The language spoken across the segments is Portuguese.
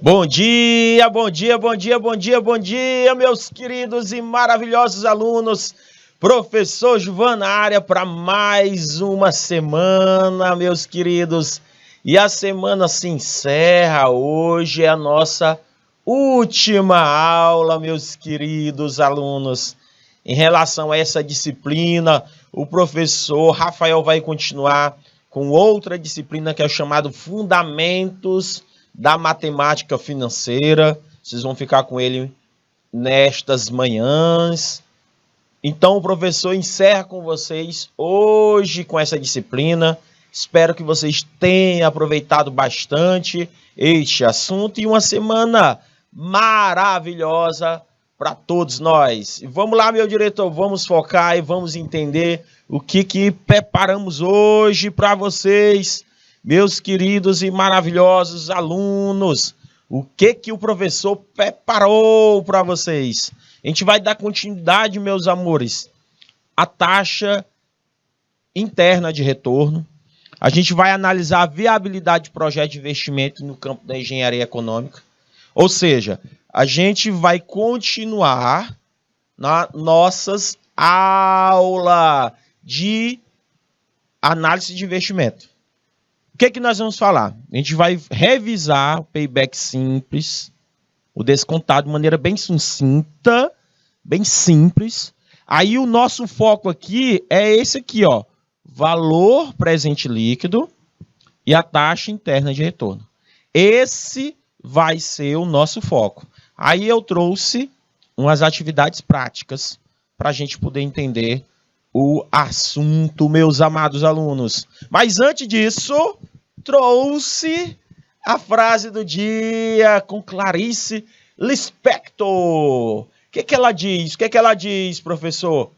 Bom dia, bom dia, bom dia, bom dia, bom dia, meus queridos e maravilhosos alunos. Professor Juvan na área para mais uma semana, meus queridos. E a semana se encerra, hoje é a nossa última aula, meus queridos alunos. Em relação a essa disciplina, o professor Rafael vai continuar com outra disciplina que é o chamado Fundamentos da Matemática Financeira. Vocês vão ficar com ele nestas manhãs. Então o professor encerra com vocês hoje com essa disciplina. Espero que vocês tenham aproveitado bastante este assunto e uma semana maravilhosa para todos nós. E vamos lá, meu diretor, vamos focar e vamos entender o que preparamos hoje para vocês, meus queridos e maravilhosos alunos. O que o professor preparou para vocês? A gente vai dar continuidade, meus amores, à taxa interna de retorno. A gente vai analisar a viabilidade de projeto de investimento no campo da engenharia econômica. Ou seja, a gente vai continuar nas nossas aulas de análise de investimento. O que nós vamos falar? A gente vai revisar o payback simples, o descontado de maneira bem sucinta, bem simples. Aí o nosso foco aqui é esse aqui, ó, valor presente líquido e a taxa interna de retorno. Esse vai ser o nosso foco. Aí eu trouxe umas atividades práticas para a gente poder entender o assunto, meus amados alunos. Mas antes disso, trouxe a frase do dia com Clarice Lispector. O que ela diz? O que ela diz, professor?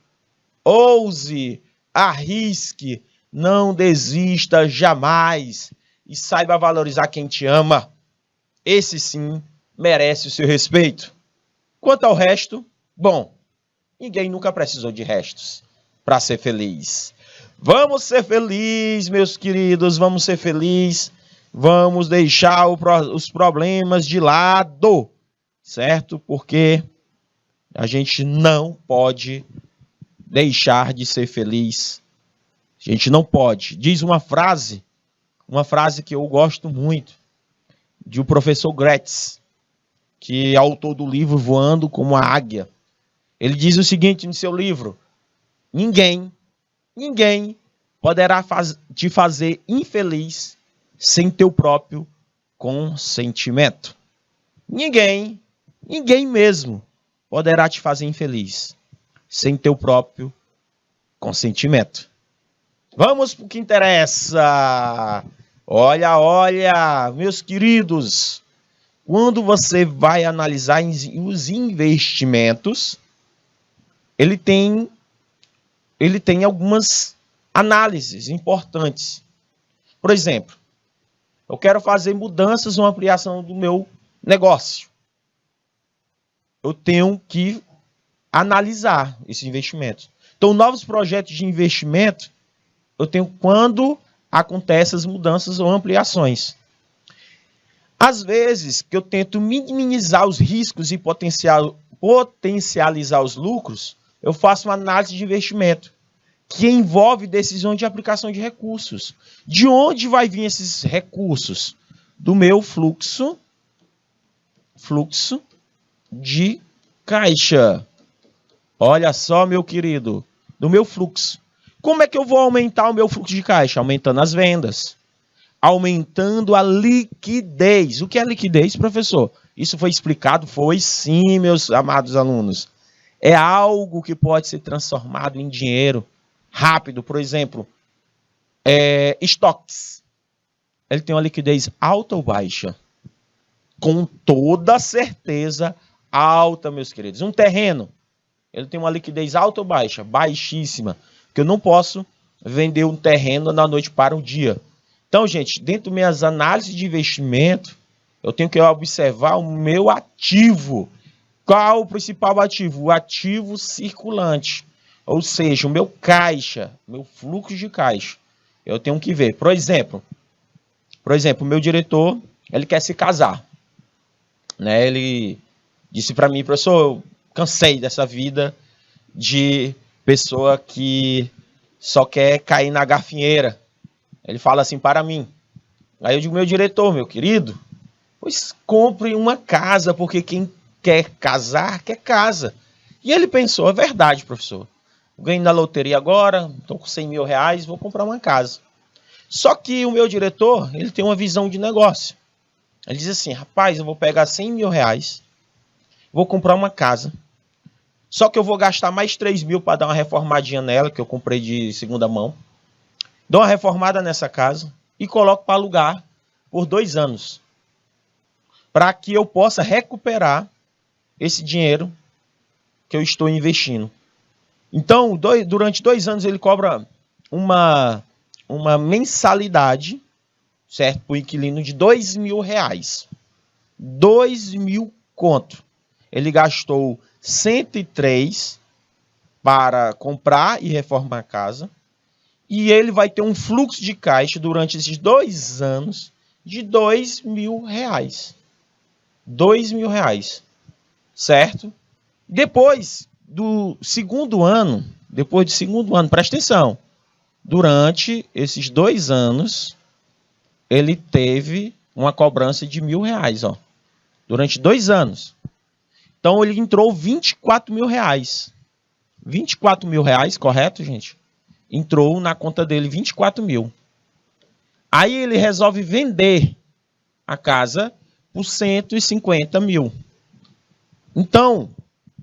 Ouse, arrisque, não desista jamais e saiba valorizar quem te ama. Esse sim merece o seu respeito. Quanto ao resto, bom, ninguém nunca precisou de restos para ser feliz. Vamos ser felizes, meus queridos, vamos ser felizes. Vamos deixar os problemas de lado, certo? Porque a gente não pode deixar de ser feliz. A gente não pode. Diz uma frase que eu gosto muito, de um professor Gretz, que é autor do livro Voando como a Águia. Ele diz o seguinte no seu livro: Ninguém poderá te fazer infeliz sem teu próprio consentimento. Ninguém mesmo poderá te fazer infeliz sem teu próprio consentimento. Vamos para o que interessa. Olha, meus queridos, quando você vai analisar os investimentos, ele tem algumas análises importantes. Por exemplo, eu quero fazer mudanças ou ampliação do meu negócio. Eu tenho que analisar esses investimentos. Então, novos projetos de investimento, eu tenho quando acontecem as mudanças ou ampliações. Às vezes, que eu tento minimizar os riscos e potencializar os lucros, eu faço uma análise de investimento, que envolve decisão de aplicação de recursos. De onde vai vir esses recursos? Do meu fluxo de caixa. Olha só, meu querido, do meu fluxo. Como é que eu vou aumentar o meu fluxo de caixa? Aumentando as vendas, aumentando a liquidez. O que é liquidez, professor? Isso foi explicado? Foi sim, meus amados alunos. É algo que pode ser transformado em dinheiro rápido. Por exemplo, estoques. Ele tem uma liquidez alta ou baixa? Com toda certeza alta, meus queridos. Um terreno, ele tem uma liquidez alta ou baixa? Baixíssima. Porque eu não posso vender um terreno da noite para o dia. Então, gente, dentro das minhas análises de investimento, eu tenho que observar o meu ativo. Qual o principal ativo? O ativo circulante. Ou seja, o meu caixa, meu fluxo de caixa. Eu tenho que ver. Por exemplo, o meu diretor, ele quer se casar. né? Ele disse para mim, professor, eu cansei dessa vida de pessoa que só quer cair na gafinheira. Ele fala assim para mim. Aí eu digo, meu diretor, meu querido, pois compre uma casa, porque quem quer casar, quer casa. E ele pensou, é verdade, professor. Ganhei na loteria agora, estou com 100 mil reais, vou comprar uma casa. Só que o meu diretor, ele tem uma visão de negócio. Ele diz assim, rapaz, eu vou pegar 100 mil reais, vou comprar uma casa, só que eu vou gastar mais 3 mil para dar uma reformadinha nela, que eu comprei de segunda mão. Dou uma reformada nessa casa e coloco para alugar por 2 anos. Para que eu possa recuperar esse dinheiro que eu estou investindo. Então, durante 2 anos ele cobra uma mensalidade, certo? Para o inquilino de 2 mil reais. 2 mil conto. Ele gastou 103 para comprar e reformar a casa. E ele vai ter um fluxo de caixa durante esses 2 anos de 2 mil reais. 2 mil reais. Certo? Depois do segundo ano, presta atenção. Durante esses 2 anos, ele teve uma cobrança de 1.000 reais, ó. Durante 2 anos. Então, ele entrou 24 mil reais. 24 mil reais, correto, gente? Entrou na conta dele 24 mil. Aí ele resolve vender a casa por 150 mil. Então,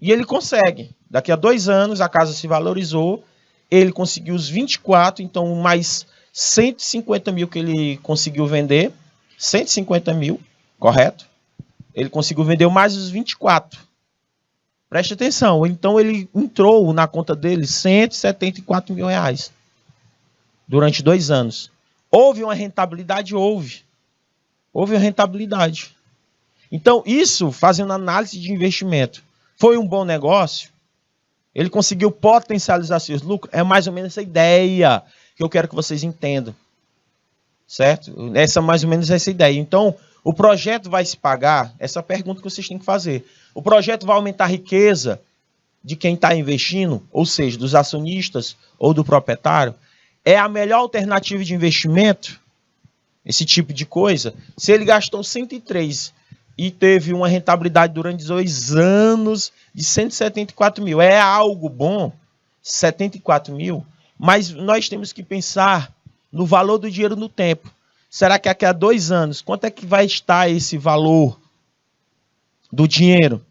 e ele consegue. Daqui a 2 anos, a casa se valorizou. Ele conseguiu os 24, então mais 150 mil que ele conseguiu vender. 150 mil, correto? Ele conseguiu vender mais os 24. Preste atenção. Então ele entrou na conta dele 174 mil reais. Durante 2 anos. Houve uma rentabilidade? Houve. Houve uma rentabilidade. Então isso, fazendo análise de investimento, foi um bom negócio? Ele conseguiu potencializar seus lucros? É mais ou menos essa ideia que eu quero que vocês entendam. Certo? Essa mais ou menos essa ideia. Então, o projeto vai se pagar? Essa é a pergunta que vocês têm que fazer. O projeto vai aumentar a riqueza de quem está investindo, ou seja, dos acionistas ou do proprietário? É a melhor alternativa de investimento? Esse tipo de coisa? Se ele gastou 103 e teve uma rentabilidade durante 2 anos de 174 mil. É algo bom? 74 mil? Mas nós temos que pensar no valor do dinheiro no tempo. Será que daqui a 2 anos, quanto é que vai estar esse valor do dinheiro?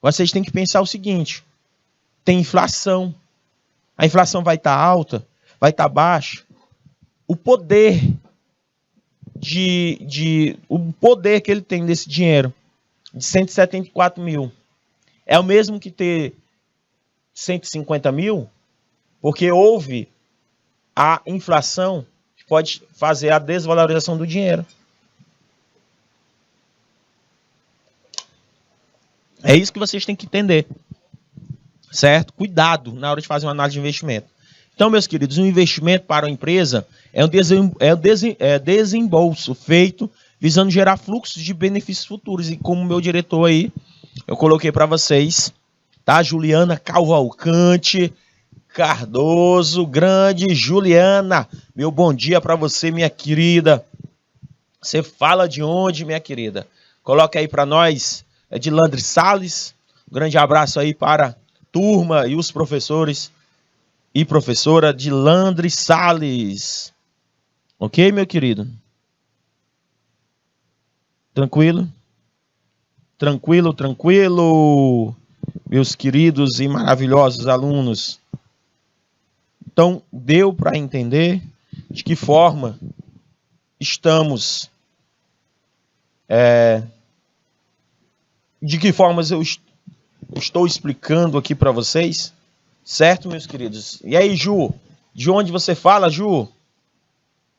Vocês têm que pensar o seguinte. Tem inflação. A inflação vai estar alta? Vai estar baixa? O poder o poder que ele tem desse dinheiro, de 174 mil, é o mesmo que ter 150 mil? Porque houve a inflação que pode fazer a desvalorização do dinheiro. É isso que vocês têm que entender. Certo? Cuidado na hora de fazer uma análise de investimento. Então, meus queridos, um investimento para uma empresa é um desembolso feito visando gerar fluxos de benefícios futuros. E como meu diretor aí, eu coloquei para vocês, tá? Juliana Cavalcante Cardoso, grande Juliana. Meu bom dia para você, minha querida. Você fala de onde, minha querida? Coloca aí para nós, é de Landry Salles. Um grande abraço aí para a turma e os professores e professora de Landry Salles. Ok, meu querido? Tranquilo? Tranquilo, tranquilo, meus queridos e maravilhosos alunos. Então, deu para entender de que forma estamos... de que formas eu estou explicando aqui para vocês? Certo, meus queridos? E aí, Ju? De onde você fala, Ju?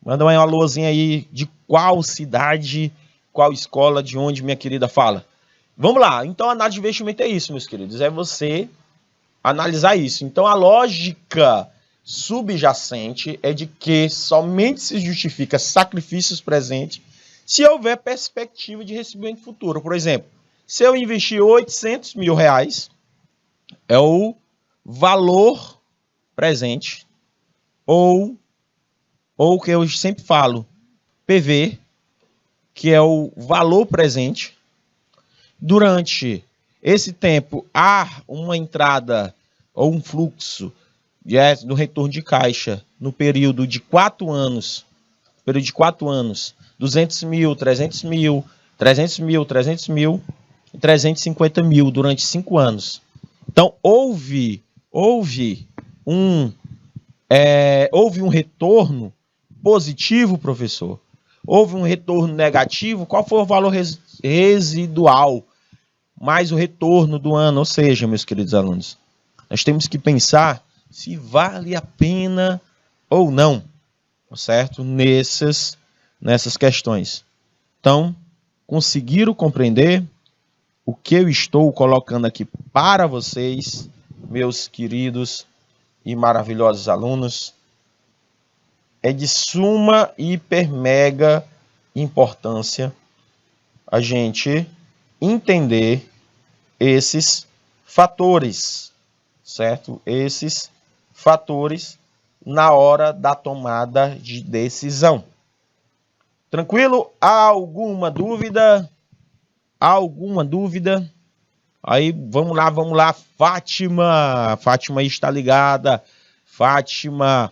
Manda uma alôzinha aí. De qual cidade, qual escola, de onde minha querida fala? Vamos lá. Então, a análise de investimento é isso, meus queridos. É você analisar isso. Então, a lógica subjacente é de que somente se justifica sacrifícios presentes se houver perspectiva de recebimento futuro. Por exemplo, Se eu investir R$800 mil, é o valor presente, ou que eu sempre falo, PV, que é o valor presente. Durante esse tempo, há uma entrada ou um fluxo do retorno de caixa no período de 4 anos. 200 mil, 300 mil, 300 mil, 300 mil e 350 mil durante 5 anos. Então, houve um retorno positivo, professor. Houve um retorno negativo. Qual foi o valor residual mais o retorno do ano? Ou seja, meus queridos alunos, nós temos que pensar se vale a pena ou não, certo? Nessas questões. Então, conseguiram compreender o que eu estou colocando aqui para vocês, meus queridos e maravilhosos alunos? É de suma hiper mega importância a gente entender esses fatores, certo? Esses fatores na hora da tomada de decisão. Tranquilo? Alguma dúvida? Alguma dúvida? Aí, vamos lá. Fátima está ligada. Fátima,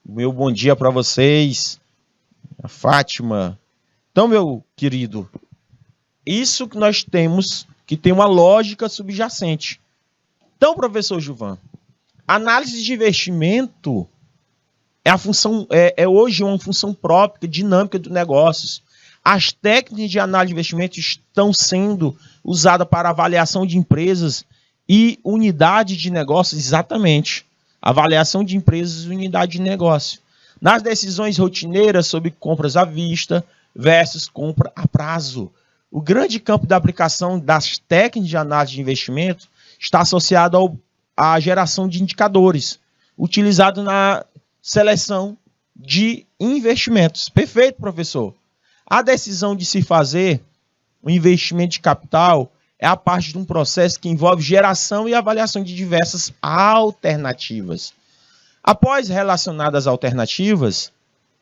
meu bom dia para vocês. Fátima. Então, meu querido, isso que nós temos que tem uma lógica subjacente. Então, professor Gilvan, análise de investimento hoje uma função própria, dinâmica dos negócios. As técnicas de análise de investimento estão sendo usadas para avaliação de empresas e unidade de negócios, exatamente. Avaliação de empresas e unidade de negócio. Nas decisões rotineiras sobre compras à vista versus compra a prazo. O grande campo de aplicação das técnicas de análise de investimento está associado à geração de indicadores, utilizado na seleção de investimentos. Perfeito, professor. A decisão de se fazer um investimento de capital é a parte de um processo que envolve geração e avaliação de diversas alternativas. Após relacionar as alternativas,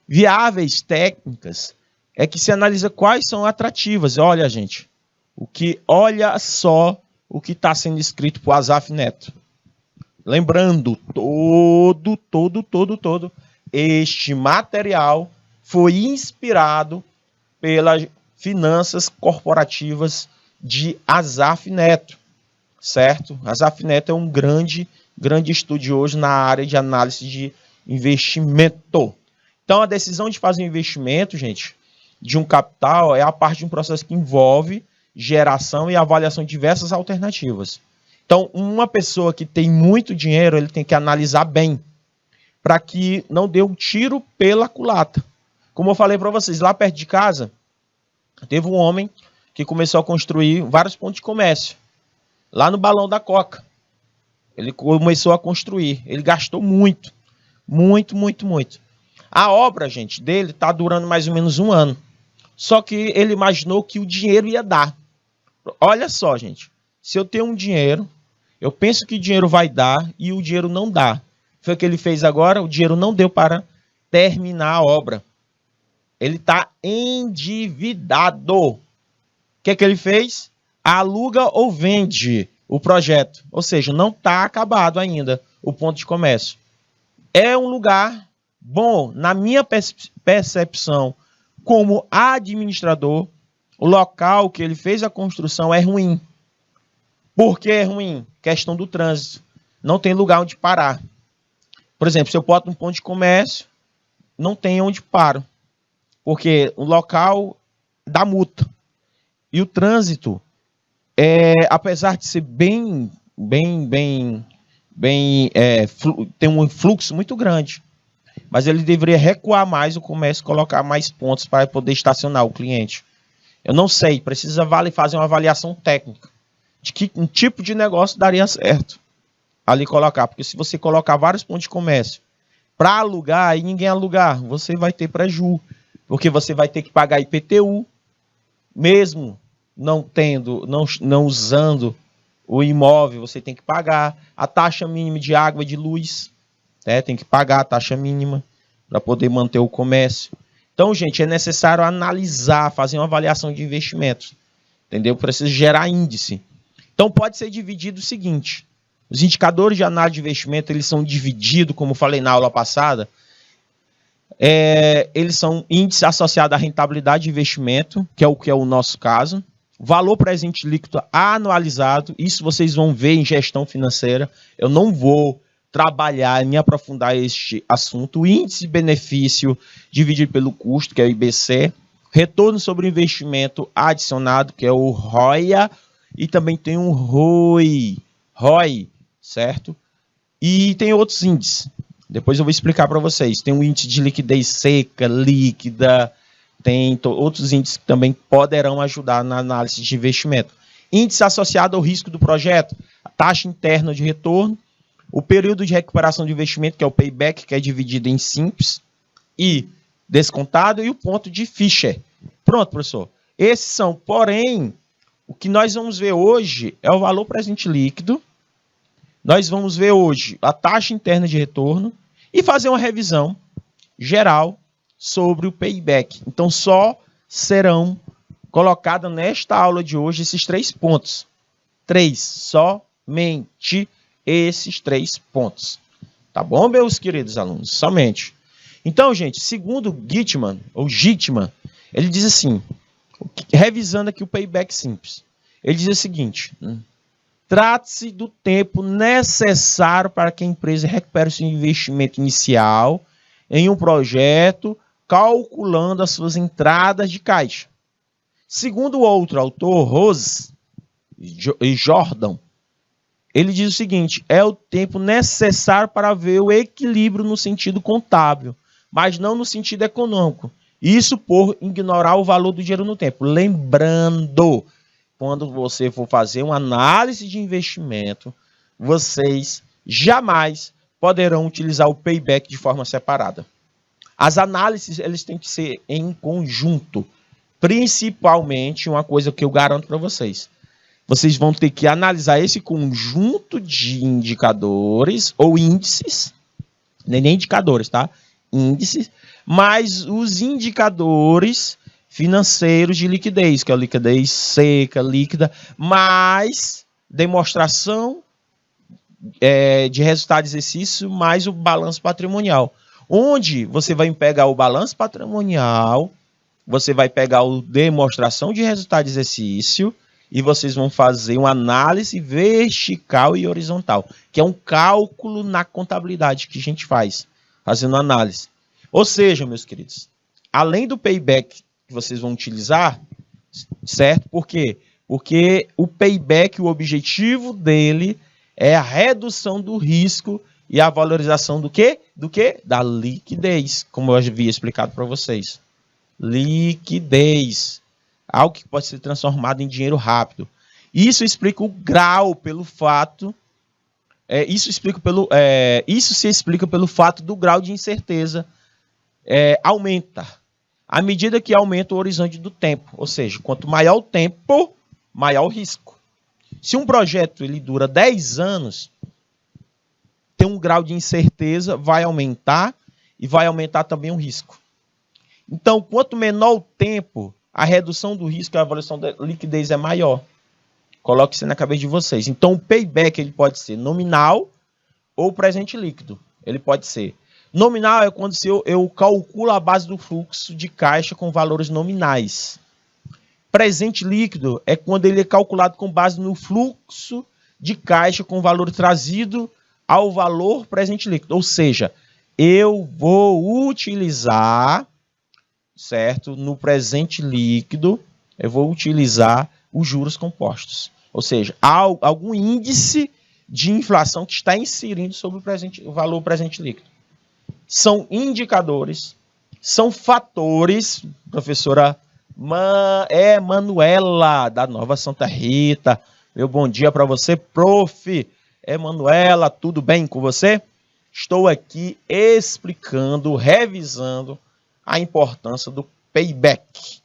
viáveis técnicas, é que se analisa quais são atrativas. Olha, gente, olha só o que está sendo escrito por Asaf Neto. Lembrando, todo este material foi inspirado pelas finanças corporativas de Asaf Neto, certo? Asaf Neto é um grande estudioso na área de análise de investimento. Então, a decisão de fazer um investimento, gente, de um capital é a parte de um processo que envolve geração e avaliação de diversas alternativas. Então, uma pessoa que tem muito dinheiro, ele tem que analisar bem, para que não dê um tiro pela culatra. Como eu falei para vocês, lá perto de casa, teve um homem que começou a construir vários pontos de comércio. Lá no Balão da Coca. Ele começou a construir. Ele gastou muito. A obra, gente, dele está durando mais ou menos 1 ano. Só que ele imaginou que o dinheiro ia dar. Olha só, gente. Se eu tenho um dinheiro, eu penso que o dinheiro vai dar e o dinheiro não dá. Foi o que ele fez agora, o dinheiro não deu para terminar a obra. Ele está endividado. O que é que ele fez? Aluga ou vende o projeto. Ou seja, não está acabado ainda o ponto de comércio. É um lugar bom, na minha percepção, como administrador, o local que ele fez a construção é ruim. Por que é ruim? Questão do trânsito. Não tem lugar onde parar. Por exemplo, se eu boto um ponto de comércio, não tem onde paro. Porque o local dá multa. E o trânsito, apesar de ser tem um fluxo muito grande. Mas ele deveria recuar mais o comércio, colocar mais pontos para poder estacionar o cliente. Eu não sei, precisa fazer uma avaliação técnica de que um tipo de negócio daria certo ali colocar. Porque se você colocar vários pontos de comércio para alugar e ninguém alugar, você vai ter prejuízo. Porque você vai ter que pagar IPTU, mesmo não usando o imóvel, você tem que pagar a taxa mínima de água e de luz, né? Tem que pagar a taxa mínima para poder manter o comércio. Então, gente, é necessário analisar, fazer uma avaliação de investimentos, entendeu? Precisa gerar índice. Então, pode ser dividido o seguinte: os indicadores de análise de investimento, eles são divididos, como falei na aula passada, eles são índice associado à rentabilidade de investimento, que é o nosso caso, valor presente líquido anualizado, isso vocês vão ver em gestão financeira. Eu não vou trabalhar e me aprofundar este assunto. O índice de benefício dividido pelo custo, que é o IBC, retorno sobre investimento adicionado, que é o ROIA, e também tem um ROI, certo? E tem outros índices. Depois eu vou explicar para vocês. Tem um índice de liquidez seca, líquida, tem outros índices que também poderão ajudar na análise de investimento. Índice associado ao risco do projeto, a taxa interna de retorno, o período de recuperação de investimento, que é o payback, que é dividido em simples e descontado, e o ponto de Fisher. Pronto, professor. Esses são, porém, o que nós vamos ver hoje é o valor presente líquido. Nós vamos ver hoje a taxa interna de retorno e fazer uma revisão geral sobre o payback. Então, só serão colocados nesta aula de hoje esses 3 pontos. Somente esses 3 pontos. Tá bom, meus queridos alunos? Somente. Então, gente, segundo Gitman, ele diz assim, revisando aqui o payback simples, ele diz o seguinte: trata-se do tempo necessário para que a empresa recupere seu investimento inicial em um projeto, calculando as suas entradas de caixa. Segundo o outro autor, Rose e Jordan, ele diz o seguinte: é o tempo necessário para ver o equilíbrio no sentido contábil, mas não no sentido econômico. Isso por ignorar o valor do dinheiro no tempo. Lembrando, quando você for fazer uma análise de investimento, vocês jamais poderão utilizar o payback de forma separada. As análises, eles têm que ser em conjunto. Principalmente, uma coisa que eu garanto para vocês: vocês vão ter que analisar esse conjunto de indicadores ou índices, nem indicadores, tá? Índices, mas os indicadores financeiros de liquidez, que é a liquidez seca, líquida, mais demonstração de resultado de exercício, mais o balanço patrimonial. Onde você vai pegar o balanço patrimonial, você vai pegar a demonstração de resultado de exercício, e vocês vão fazer uma análise vertical e horizontal, que é um cálculo na contabilidade que a gente faz, fazendo análise. Ou seja, meus queridos, além do payback que vocês vão utilizar, certo? Por quê? Porque o payback, o objetivo dele é a redução do risco e a valorização do quê? Do quê? Da liquidez, como eu havia explicado para vocês. Liquidez. Algo que pode ser transformado em dinheiro rápido. Isso explica o grau pelo fato... Isso se explica pelo fato do grau de incerteza aumenta à medida que aumenta o horizonte do tempo. Ou seja, quanto maior o tempo, maior o risco. Se um projeto ele dura 10 anos, tem um grau de incerteza, vai aumentar e vai aumentar também o risco. Então, quanto menor o tempo, a redução do risco e a avaliação da liquidez é maior. Coloque isso na cabeça de vocês. Então, o payback ele pode ser nominal ou presente líquido. Ele pode ser. Nominal é quando eu calculo a base do fluxo de caixa com valores nominais. Presente líquido é quando ele é calculado com base no fluxo de caixa com valor trazido ao valor presente líquido. Ou seja, eu vou utilizar, certo? No presente líquido, eu vou utilizar os juros compostos. Ou seja, há algum índice de inflação que está inserindo sobre o valor presente líquido. São indicadores, são fatores, professora Emanuela, da Nova Santa Rita. Meu bom dia para você, prof. Emanuela, tudo bem com você? Estou aqui explicando, revisando a importância do payback.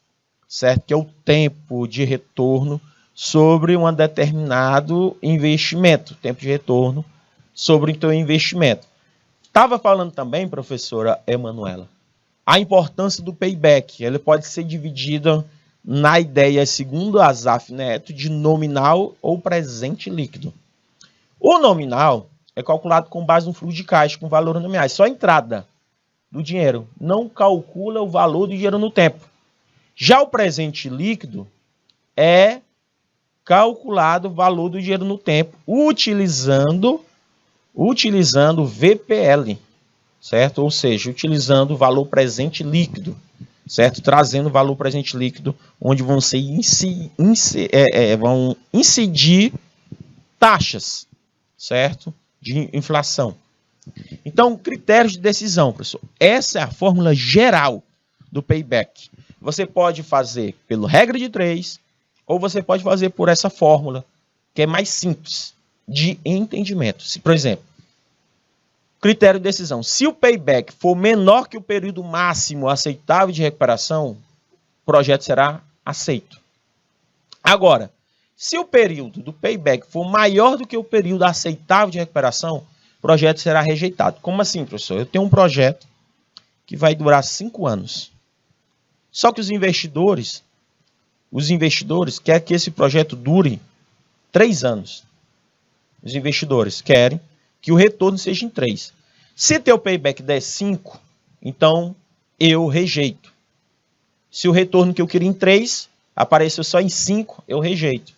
certo? Que é o tempo de retorno sobre um determinado investimento, tempo de retorno sobre o teu investimento. Estava falando também, professora Emanuela, a importância do payback. Ele pode ser dividido na ideia, segundo Asaf Neto, de nominal ou presente líquido. O nominal é calculado com base no fluxo de caixa, com valores nominais. Só a entrada do dinheiro. Não calcula o valor do dinheiro no tempo. Já o presente líquido é calculado o valor do dinheiro no tempo, utilizando VPL, certo? Ou seja, utilizando o valor presente líquido, certo? Trazendo o valor presente líquido, onde vão vão incidir taxas, certo? De inflação. Então, critérios de decisão, professor. Essa é a fórmula geral do payback. Você pode fazer pela regra de 3, ou você pode fazer por essa fórmula, que é mais simples, de entendimento. Se, por exemplo, critério de decisão. Se o payback for menor que o período máximo aceitável de recuperação, o projeto será aceito. Agora, se o período do payback for maior do que o período aceitável de recuperação, o projeto será rejeitado. Como assim, professor? Eu tenho um projeto que vai durar 5 anos. Só que os investidores querem que esse projeto dure 3 anos. Os investidores querem que o retorno seja em 3. Se teu payback der 5, então eu rejeito. Se o retorno que eu queria em 3 apareceu só em 5, eu rejeito.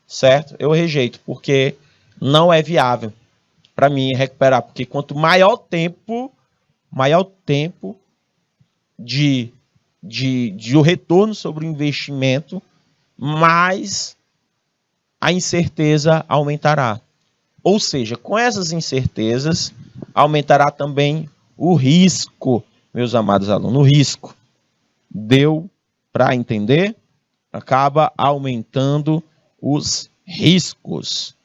Certo? Eu rejeito, porque não é viável para mim recuperar. Porque quanto maior tempo de o retorno sobre o investimento, mais a incerteza aumentará. Ou seja, com essas incertezas, aumentará também o risco, meus amados alunos. O risco. Deu para entender? Acaba aumentando os riscos.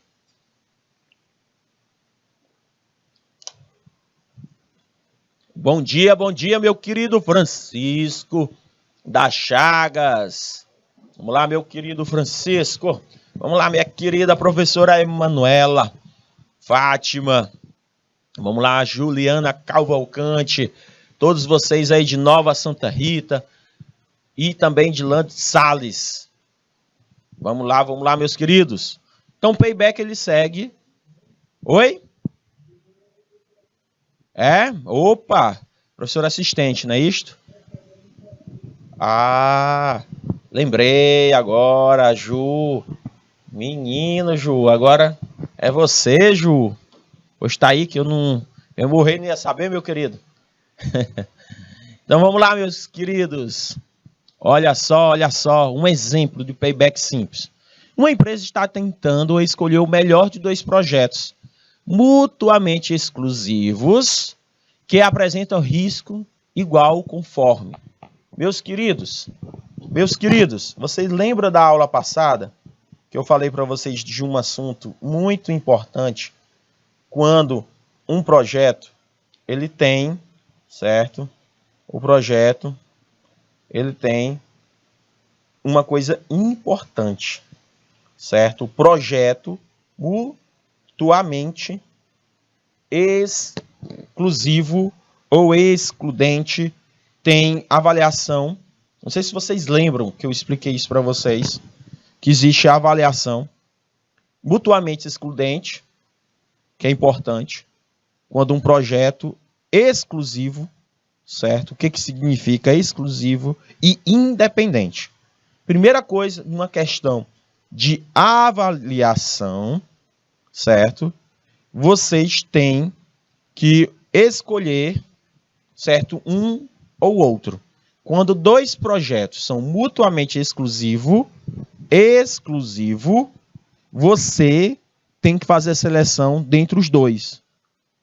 Bom dia, meu querido Francisco das Chagas. Vamos lá, meu querido Francisco. Vamos lá, minha querida professora Emanuela, Fátima. Vamos lá, Juliana Cavalcante. Todos vocês aí de Nova Santa Rita e também de Lante Salles. Vamos lá, meus queridos. Então, o payback ele segue. Oi? Opa! Professor assistente, não é isto? Ah, lembrei agora, Ju. Menino, Ju, agora é você, Ju. Pois tá aí que eu morrer não ia saber, meu querido. Então vamos lá, meus queridos. Olha só, um exemplo de payback simples. Uma empresa está tentando escolher o melhor de 2 projetos mutuamente exclusivos que apresentam risco igual conforme. Meus queridos, vocês lembram da aula passada que eu falei para vocês de um assunto muito importante quando um projeto ele tem, certo? O projeto ele tem uma coisa importante, certo? O projeto mutuamente exclusivo ou excludente tem avaliação. Não sei se vocês lembram que eu expliquei isso para vocês, que existe a avaliação mutuamente excludente, que é importante, quando um projeto exclusivo, certo? O que significa exclusivo e independente? Primeira coisa, numa questão de avaliação, certo? Vocês têm que escolher, certo? Um ou outro. Quando 2 projetos são mutuamente exclusivo, você tem que fazer a seleção dentre os 2.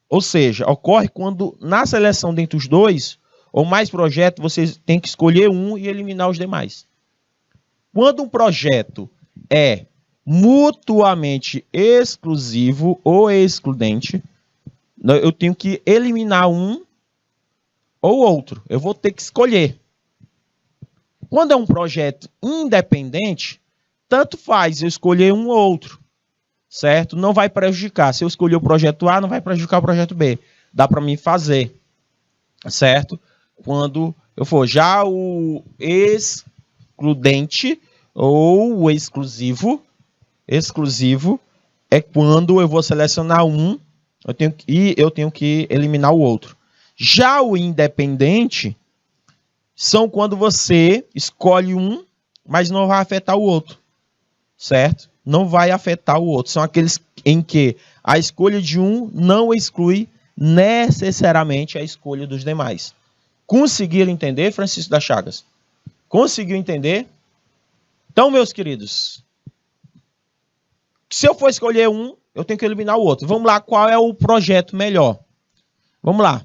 Ou seja, ocorre quando na seleção dentre os 2 ou mais projetos, você tem que escolher um e eliminar os demais. Quando um projeto é mutuamente exclusivo ou excludente, eu tenho que eliminar um ou outro. Eu vou ter que escolher. Quando é um projeto independente, tanto faz eu escolher um ou outro, certo? Não vai prejudicar. Se eu escolher o projeto A, não vai prejudicar o projeto B. Dá para mim fazer, certo? Quando eu for. Já o excludente ou o exclusivo é quando eu vou selecionar um, eu tenho que eliminar o outro. Já o independente são quando você escolhe um, mas não vai afetar o outro, certo? Não vai afetar o outro. São aqueles em que a escolha de um não exclui necessariamente a escolha dos demais. Conseguiram entender, Francisco das Chagas? Conseguiu entender? Então, meus queridos, se eu for escolher um, eu tenho que eliminar o outro. Vamos lá, qual é o projeto melhor? Vamos lá.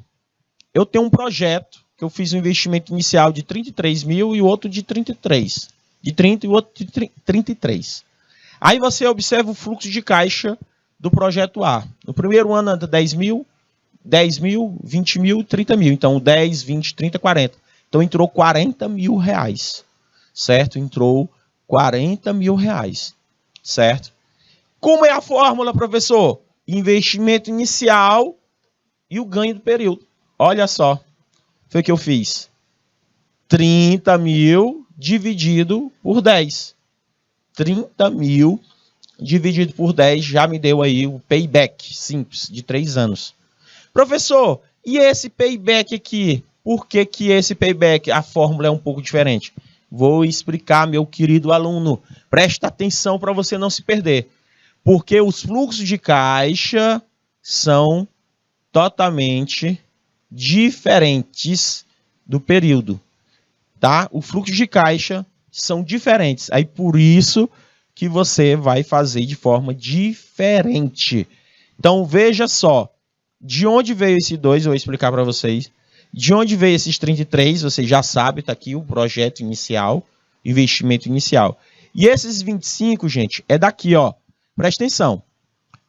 Eu tenho um projeto que eu fiz um investimento inicial de 33 mil e o outro de 33. De 30 e o outro de 33. Aí você observa o fluxo de caixa do projeto A. No primeiro ano anda 10 mil, 20 mil, 30 mil. Então 10, 20, 30, 40. Então entrou 40 mil reais. Certo? Entrou 40 mil reais. Certo? Como é a fórmula, professor? Investimento inicial e o ganho do período. Olha só. Foi o que eu fiz. 30 mil dividido por 10. 30 mil dividido por 10 já me deu aí o payback simples de 3 anos. Professor, e esse payback aqui? Por que que esse payback, a fórmula é um pouco diferente? Vou explicar, meu querido aluno. Presta atenção para você não se perder. Porque os fluxos de caixa são totalmente diferentes do período, tá? O fluxo de caixa são diferentes. Aí por isso que você vai fazer de forma diferente. Então veja só, de onde veio esse 2, eu vou explicar para vocês. De onde veio esses 33, você já sabe, tá aqui o projeto inicial, investimento inicial. E esses 25, gente, é daqui, ó. Presta atenção.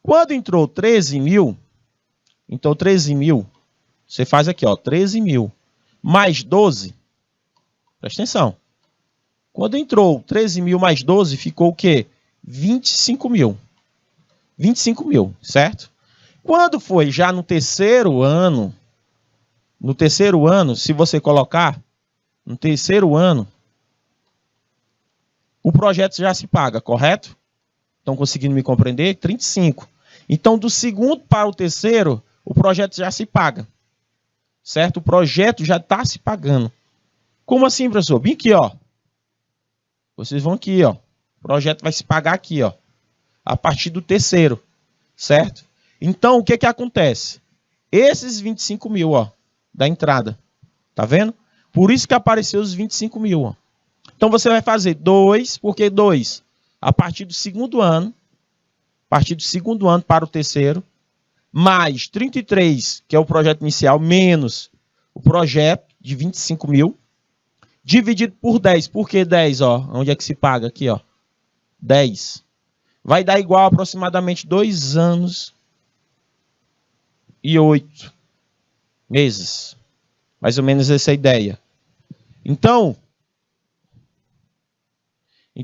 Quando entrou 13 mil, então 13 mil, você faz aqui, ó, 13 mil mais 12. Presta atenção. Quando entrou 13 mil mais 12, ficou o quê? 25 mil. 25 mil, certo? Quando foi já no terceiro ano, se você colocar, no terceiro ano, o projeto já se paga, correto? Estão conseguindo me compreender? 35. Então, do segundo para o terceiro, o projeto já se paga. Certo? O projeto já está se pagando. Como assim, professor? Bem aqui, ó. Vocês vão aqui, ó. O projeto vai se pagar aqui, ó. A partir do terceiro. Certo? Então, o que que acontece? Esses 25 mil, ó, da entrada. Tá vendo? Por isso que apareceu os 25 mil, ó. Então, você vai fazer 2, por que 2? A partir do segundo ano. A partir do segundo ano para o terceiro. Mais 33, que é o projeto inicial, menos o projeto de 25 mil, dividido por 10. Por que 10? Ó? Onde é que se paga? Aqui, ó. 10. Vai dar igual a aproximadamente 2 anos e 8 meses. Mais ou menos essa é a ideia. Então,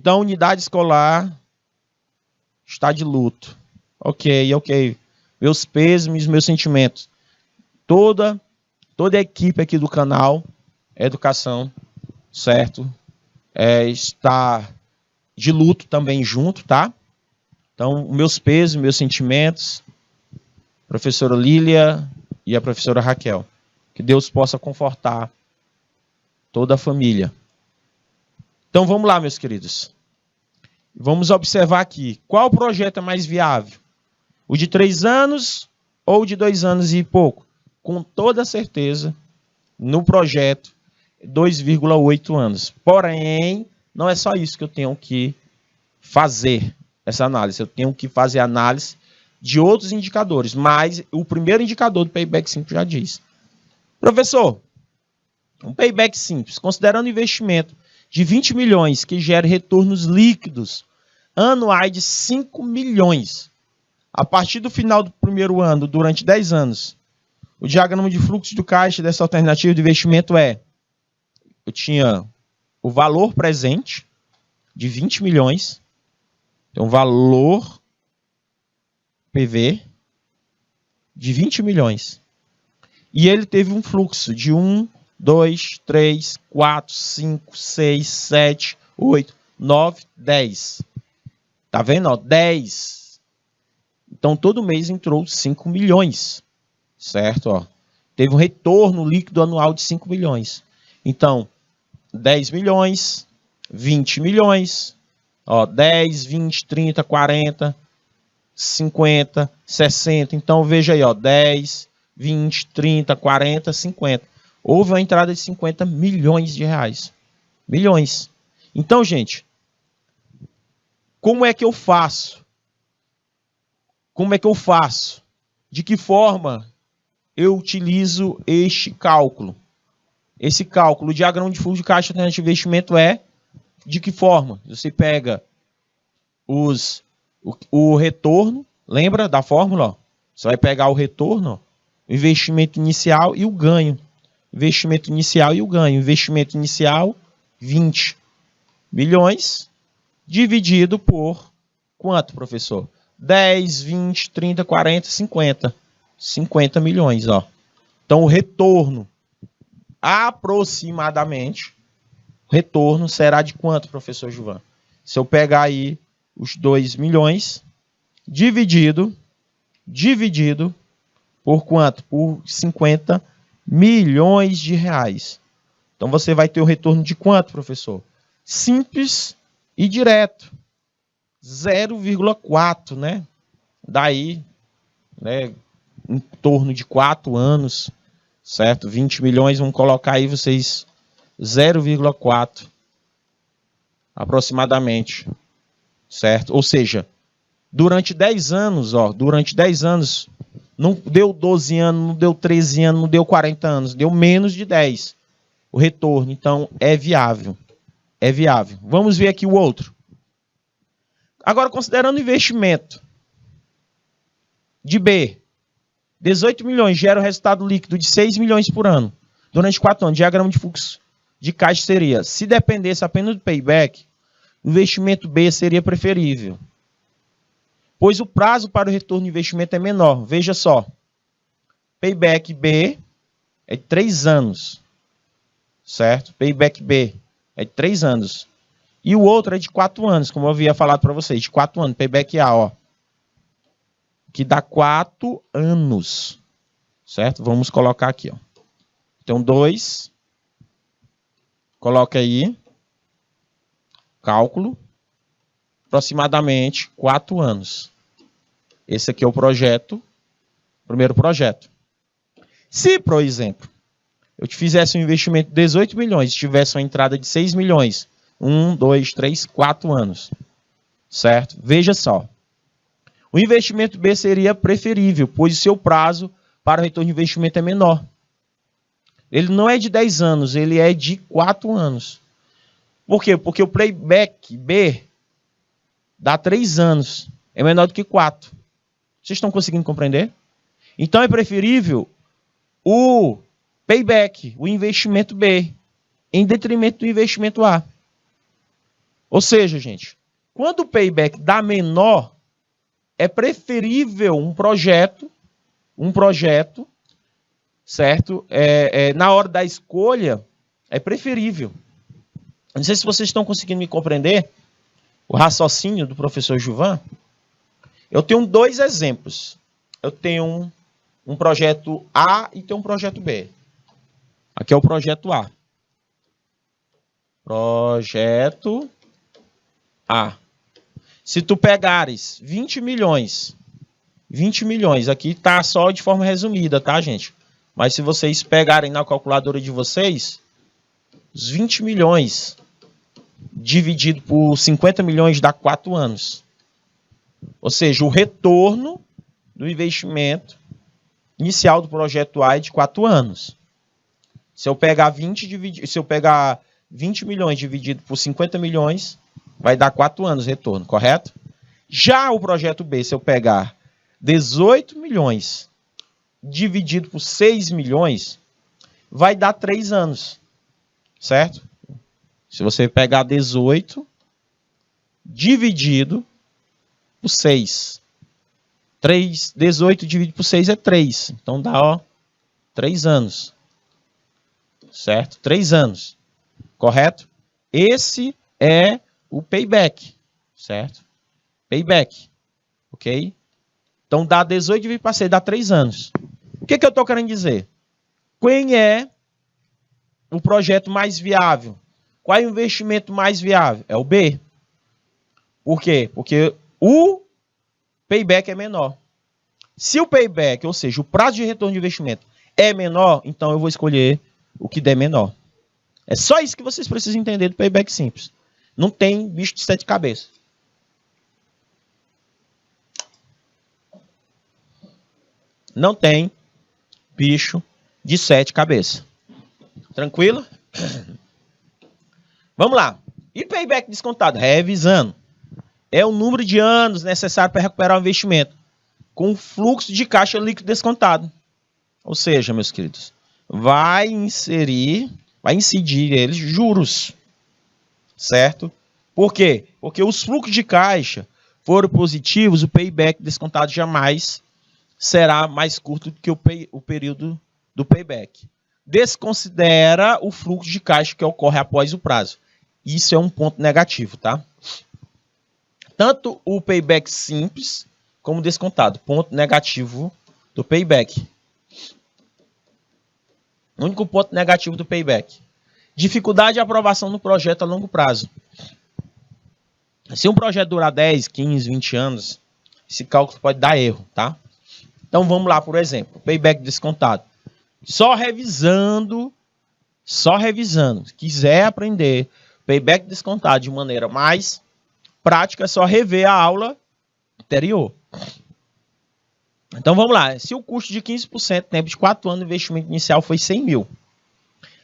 a unidade escolar está de luto. Ok. Meus pêsames, meus sentimentos. Toda a equipe aqui do canal Educação, certo? Está de luto também junto, tá? Então, meus pêsames, meus sentimentos, professora Lília e a professora Raquel. Que Deus possa confortar toda a família. Então, vamos lá, meus queridos. Vamos observar aqui. Qual projeto é mais viável? O de 3 anos ou de 2 anos e pouco? Com toda certeza, no projeto, 2,8 anos. Porém, não é só isso que eu tenho que fazer, essa análise. Eu tenho que fazer análise de outros indicadores. Mas o primeiro indicador do payback simples já diz. Professor, um payback simples, considerando investimento de 20 milhões que gera retornos líquidos anuais de 5 milhões. A partir do final do primeiro ano, durante 10 anos, o diagrama de fluxo do caixa dessa alternativa de investimento é: eu tinha o valor presente de 20 milhões. Tem um valor PV de 20 milhões. E ele teve um fluxo de 1, 2, 3, 4, 5, 6, 7, 8, 9, 10. Tá vendo? Ó, 10. Então, todo mês entrou 5 milhões. Certo? Ó. Teve um retorno líquido anual de 5 milhões. Então, 10 milhões, 20 milhões, ó, 10, 20, 30, 40, 50, 60. Então, veja aí, ó, 10, 20, 30, 40, 50. Houve uma entrada de 50 milhões de reais. Milhões. Então, gente, como é que eu faço? Como é que eu faço? De que forma eu utilizo este cálculo? Esse cálculo, o diagrama de fluxo de caixa de investimento é de que forma? Você pega o retorno, lembra da fórmula? Ó? Você vai pegar o retorno, ó, o investimento inicial e o ganho. Investimento inicial e o ganho. Investimento inicial, 20 milhões, dividido por quanto, professor? 10, 20, 30, 40, 50. 50 milhões, ó. Então, o retorno, aproximadamente, o retorno será de quanto, professor Gilvan? Se eu pegar aí os 2 milhões, dividido por quanto? Por 50 milhões de reais. Então, você vai ter o retorno de quanto, professor? Simples e direto. 0,4, né? Daí, né, em torno de 4 anos, certo? 20 milhões, vamos colocar aí vocês 0,4 aproximadamente, certo? Ou seja, durante 10 anos, ó, durante 10 anos, não deu 12 anos, não deu 13 anos, não deu 40 anos, deu menos de 10 o retorno. Então, é viável. É viável. Vamos ver aqui o outro. Agora, considerando o investimento de B, 18 milhões gera o resultado líquido de 6 milhões por ano. Durante 4 anos, diagrama de fluxo de caixa seria, se dependesse apenas do payback, o investimento B seria preferível, pois o prazo para o retorno de investimento é menor. Veja só, payback B é de 3 anos, certo? Payback B é de 3 anos. E o outro é de 4 anos, como eu havia falado para vocês, de 4 anos, payback A, ó, que dá 4 anos, certo? Vamos colocar aqui, ó. Então, 2, coloca aí, cálculo, aproximadamente 4 anos. Esse aqui é o projeto, primeiro projeto. Se, por exemplo, eu te fizesse um investimento de 18 milhões e tivesse uma entrada de 6 milhões, 1, 2, 3, 4 anos, certo? Veja só. O investimento B seria preferível, pois o seu prazo para o retorno de investimento é menor. Ele não é de 10 anos, ele é de 4 anos. Por quê? Porque o payback B dá 3 anos, é menor do que 4. Vocês estão conseguindo compreender? Então é preferível o payback, o investimento B, em detrimento do investimento A. Ou seja, gente, quando o payback dá menor, é preferível um projeto, certo? Na hora da escolha, é preferível. Não sei se vocês estão conseguindo me compreender o raciocínio do professor Gilvan. Eu tenho 2 exemplos. Eu tenho um projeto A e tenho um projeto B. Aqui é o projeto A. Projeto A. Se tu pegares 20 milhões, aqui está só de forma resumida, tá, gente? Mas se vocês pegarem na calculadora de vocês, os 20 milhões dividido por 50 milhões dá 4 anos. Ou seja, o retorno do investimento inicial do projeto A é de 4 anos. Se eu pegar 20 milhões dividido por 50 milhões, vai dar 4 anos de retorno, correto? Já o projeto B, se eu pegar 18 milhões dividido por 6 milhões, vai dar 3 anos, certo? Se você pegar 18 dividido por 6. 18 dividido por 6 é 3. Então dá, ó, 3 anos. Certo? 3 anos. Correto? Esse é o payback. Certo? Payback. Ok? Então dá 18 dividido por 6, dá 3 anos. O que eu estou querendo dizer? Quem é o projeto mais viável? Qual é o investimento mais viável? É o B. Por quê? Porque o payback é menor. Se o payback, ou seja, o prazo de retorno de investimento é menor, então eu vou escolher o que der menor. É só isso que vocês precisam entender do payback simples. Não tem bicho de 7 cabeças. Não tem bicho de 7 cabeças. Tranquilo? Vamos lá. E payback descontado? Revisando. É o número de anos necessário para recuperar o investimento com fluxo de caixa líquido descontado. Ou seja, meus queridos, vai incidir eles juros. Certo? Por quê? Porque os fluxos de caixa foram positivos, o payback descontado jamais será mais curto do que o período do payback. Desconsidera o fluxo de caixa que ocorre após o prazo. Isso é um ponto negativo, tá? Tanto o payback simples como descontado. Ponto negativo do payback. O único ponto negativo do payback. Dificuldade de aprovação no projeto a longo prazo. Se um projeto durar 10, 15, 20 anos, esse cálculo pode dar erro, tá? Então vamos lá, por exemplo, payback descontado. Só revisando. Se quiser aprender payback descontado de maneira mais prática, é só rever a aula anterior. Então vamos lá. Se o custo de 15%, tempo de 4 anos, o investimento inicial foi 100 mil.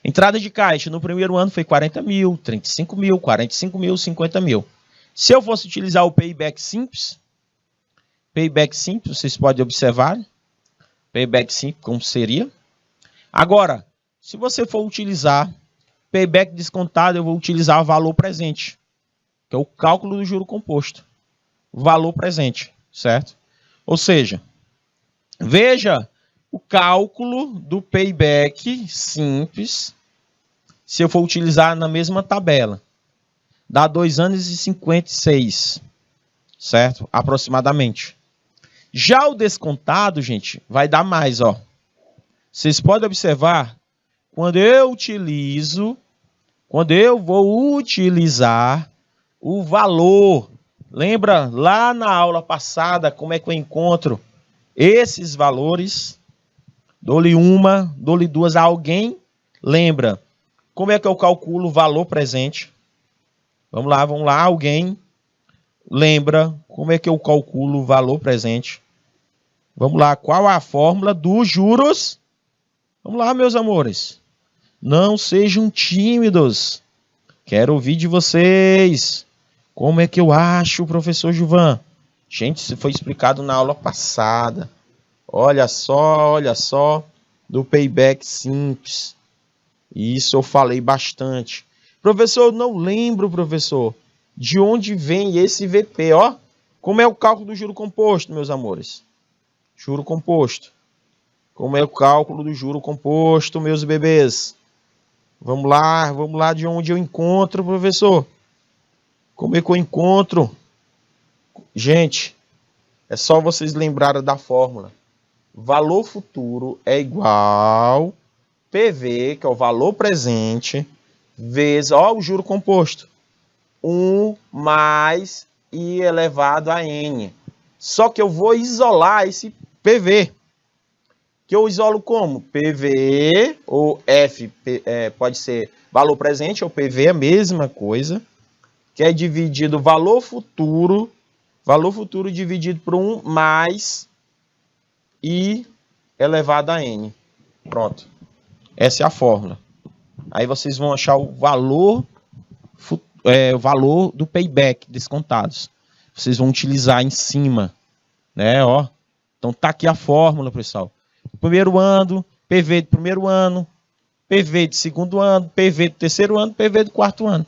Entrada de caixa no primeiro ano foi 40 mil, 35 mil, 45 mil, 50 mil. Se eu fosse utilizar o payback simples, vocês podem observar. Payback simples, como seria. Agora, se você for utilizar payback descontado, eu vou utilizar o valor presente, que é o cálculo do juro composto. Valor presente, certo? Ou seja, veja o cálculo do payback simples, se eu for utilizar na mesma tabela. Dá 2 anos e 56, certo? Aproximadamente. Já o descontado, gente, vai dar mais, ó. Vocês podem observar, quando eu vou utilizar o valor, lembra lá na aula passada como é que eu encontro esses valores? Dou-lhe uma, dou-lhe duas. Alguém lembra como é que eu calculo o valor presente? Vamos lá, alguém lembra como é que eu calculo o valor presente? Vamos lá, qual a fórmula dos juros? Vamos lá, meus amores. Não sejam tímidos. Quero ouvir de vocês. Como é que eu acho, professor Gilvan? Gente, isso foi explicado na aula passada. Olha só, do payback simples. Isso eu falei bastante. Professor, eu não lembro, professor, de onde vem esse VP, ó. Como é o cálculo do juro composto, meus amores? Juro composto. Como é o cálculo do juro composto, meus bebês? Vamos lá de onde eu encontro, professor. Como é que eu encontro? Gente, é só vocês lembrarem da fórmula. Valor futuro é igual PV, que é o valor presente, vezes, ó, o juro composto. 1 mais I elevado a N. Só que eu vou isolar esse PV. Que eu isolo como? PV ou F, pode ser valor presente ou PV, é a mesma coisa. Que é dividido valor futuro dividido por 1 mais I elevado a N. Pronto. Essa é a fórmula. Aí vocês vão achar o valor do payback descontados. Vocês vão utilizar em cima, né, ó. Então tá aqui a fórmula, pessoal. Primeiro ano, PV do primeiro ano, PV do segundo ano, PV do terceiro ano, PV do quarto ano.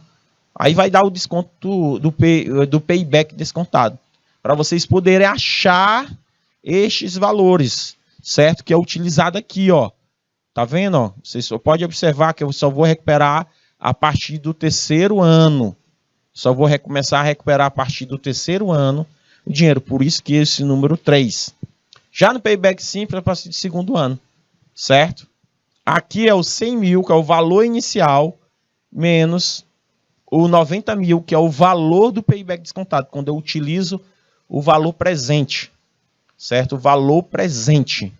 Aí vai dar o desconto do payback descontado, para vocês poderem achar estes valores, certo? Que é utilizado aqui, ó. Tá vendo, ó? Vocês só podem observar que eu só vou recuperar a partir do terceiro ano. Só vou começar a recuperar a partir do terceiro ano o dinheiro. Por isso que esse número 3. Já no payback simples, é a partir do segundo ano, certo? Aqui é o 100 mil, que é o valor inicial, menos o 90 mil, que é o valor do payback descontado, quando eu utilizo o valor presente, certo? O valor presente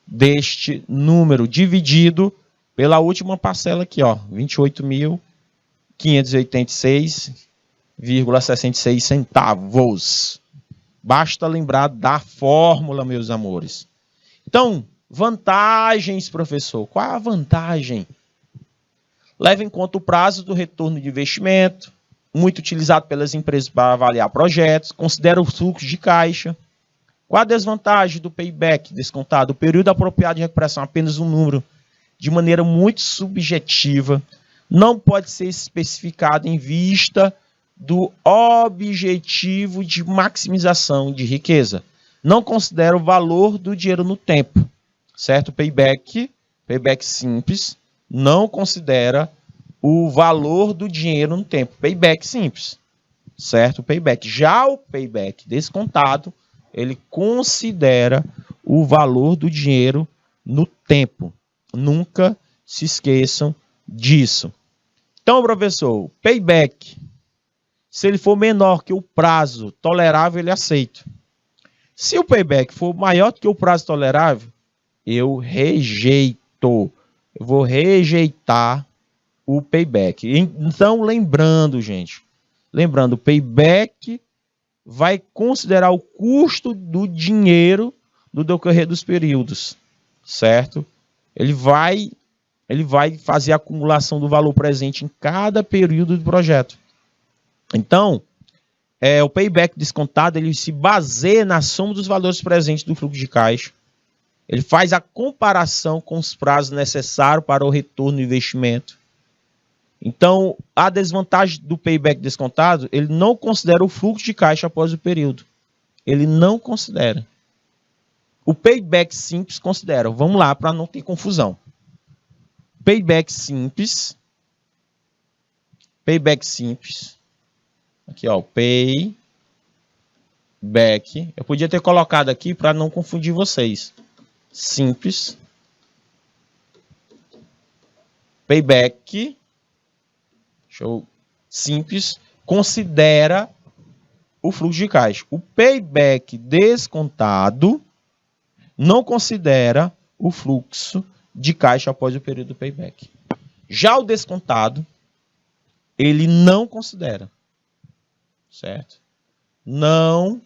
deste número, dividido pela última parcela aqui, ó, 28.586,66 centavos. Basta lembrar da fórmula, meus amores. Então, vantagens, professor. Qual é a vantagem? Leva em conta o prazo do retorno de investimento, muito utilizado pelas empresas para avaliar projetos, considera o fluxo de caixa. Qual a desvantagem do payback descontado? O período apropriado de recuperação é apenas um número de maneira muito subjetiva, não pode ser especificado em vista do objetivo de maximização de riqueza. Não considera o valor do dinheiro no tempo, certo? Payback simples, não considera o valor do dinheiro no tempo. Payback simples, certo? Payback. Já o payback descontado, ele considera o valor do dinheiro no tempo. Nunca se esqueçam disso. Então, professor, payback, se ele for menor que o prazo tolerável, ele aceita. Se o payback for maior do que o prazo tolerável, eu rejeito. Eu vou rejeitar o payback. Então, lembrando, gente, o payback vai considerar o custo do dinheiro no decorrer dos períodos, certo? Ele vai fazer a acumulação do valor presente em cada período do projeto. Então, o payback descontado, ele se baseia na soma dos valores presentes do fluxo de caixa. Ele faz a comparação com os prazos necessários para o retorno do investimento. Então, a desvantagem do payback descontado, ele não considera o fluxo de caixa após o período. Ele não considera. O payback simples considera. Vamos lá, para não ter confusão. Payback simples. Aqui, ó, payback. Eu podia ter colocado aqui para não confundir vocês. Simples. Payback. Simples. Considera o fluxo de caixa. O payback descontado não considera o fluxo de caixa após o período do payback. Já o descontado, ele não considera. Certo? Não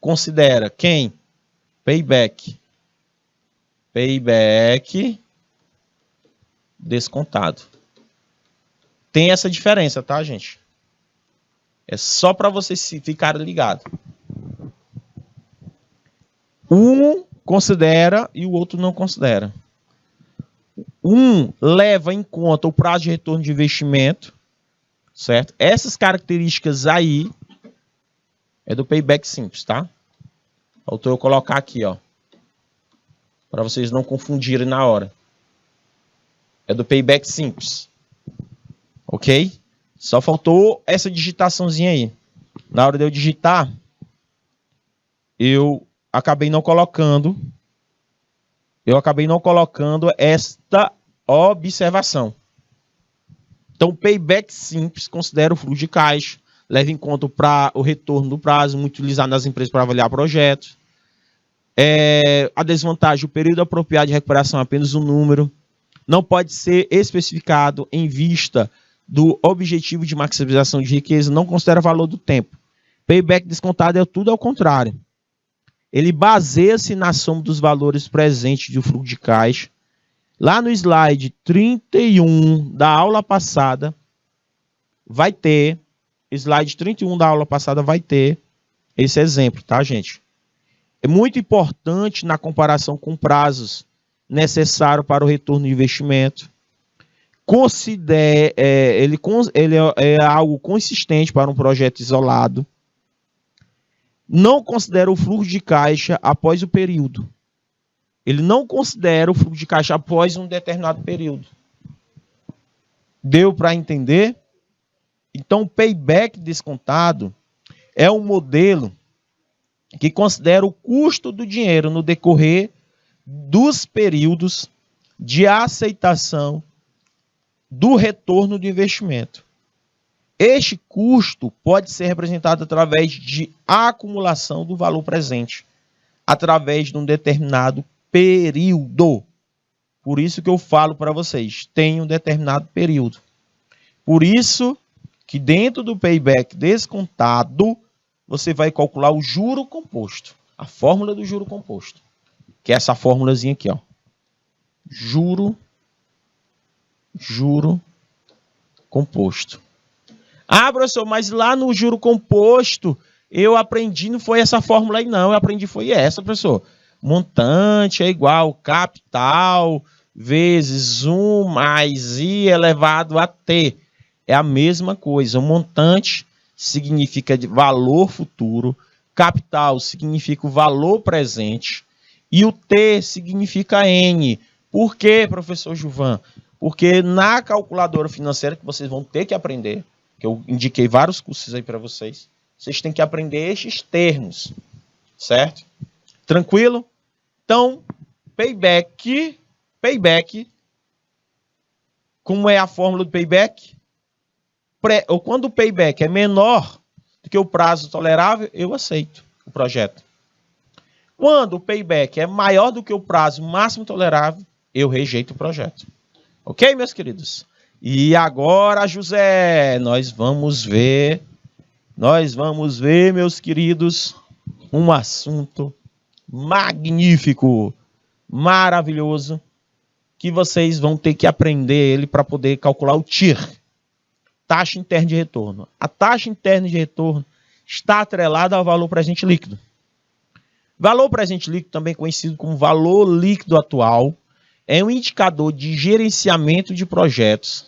considera quem? Payback descontado. Tem essa diferença, tá, gente? É só para vocês ficarem ligados. Um considera e o outro não considera. Um leva em conta o prazo de retorno de investimento, certo? Essas características aí é do payback simples, tá? Faltou eu colocar aqui, ó, para vocês não confundirem na hora. É do payback simples. Ok? Só faltou essa digitaçãozinha aí. Na hora de eu digitar, eu acabei não colocando esta observação. Então, o payback simples considera o fluxo de caixa, leva em conta o retorno do prazo, muito utilizado nas empresas para avaliar projetos. A desvantagem, o período apropriado de recuperação é apenas um número. Não pode ser especificado em vista do objetivo de maximização de riqueza, não considera o valor do tempo. Payback descontado é tudo ao contrário. Ele baseia-se na soma dos valores presentes do fluxo de caixa. Lá no slide 31 da aula passada, vai ter esse exemplo, tá, gente? É muito importante na comparação com prazos necessários para o retorno de investimento. ele é algo consistente para um projeto isolado. Não considera o fluxo de caixa após o período. Ele não considera o fluxo de caixa após um determinado período. Deu para entender? Então, o payback descontado é um modelo que considera o custo do dinheiro no decorrer dos períodos de aceitação do retorno do investimento. Este custo pode ser representado através de acumulação do valor presente, através de um determinado período. Por isso que eu falo para vocês, tem um determinado período. Por isso que dentro do payback descontado, você vai calcular o juro composto, a fórmula do juro composto, que é essa fórmulazinha aqui, ó. Juro composto. Ah, professor, mas lá no juro composto eu aprendi, não foi essa fórmula aí não, eu aprendi foi essa, professor. Montante é igual capital vezes 1 mais I elevado a T. É a mesma coisa. O montante significa de valor futuro, capital significa o valor presente e o T significa N. Por quê, professor Gilvan? Porque na calculadora financeira que vocês vão ter que aprender, que eu indiquei vários cursos aí para vocês, vocês têm que aprender estes termos, certo? Tranquilo? Então, payback, como é a fórmula do payback? Quando o payback é menor do que o prazo tolerável, eu aceito o projeto. Quando o payback é maior do que o prazo máximo tolerável, eu rejeito o projeto. Ok, meus queridos? E agora, José, nós vamos ver, meus queridos, um assunto magnífico, maravilhoso, que vocês vão ter que aprender ele para poder calcular o TIR, taxa interna de retorno. A taxa interna de retorno está atrelada ao valor presente líquido. Valor presente líquido, também conhecido como valor líquido atual, é um indicador de gerenciamento de projetos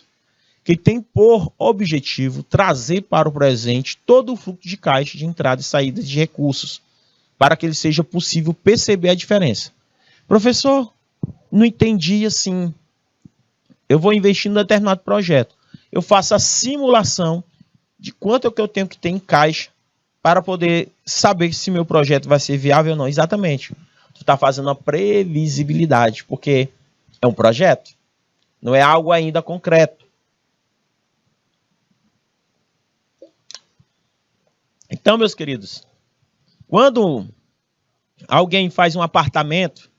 que tem por objetivo trazer para o presente todo o fluxo de caixa de entrada e saída de recursos, para que ele seja possível perceber a diferença. Professor, não entendi assim. Eu vou investir em um determinado projeto. Eu faço a simulação de quanto é que eu tenho que ter em caixa para poder saber se meu projeto vai ser viável ou não. Exatamente. Tu está fazendo uma previsibilidade, porque é um projeto, não é algo ainda concreto. Então, meus queridos, quando alguém faz um apartamento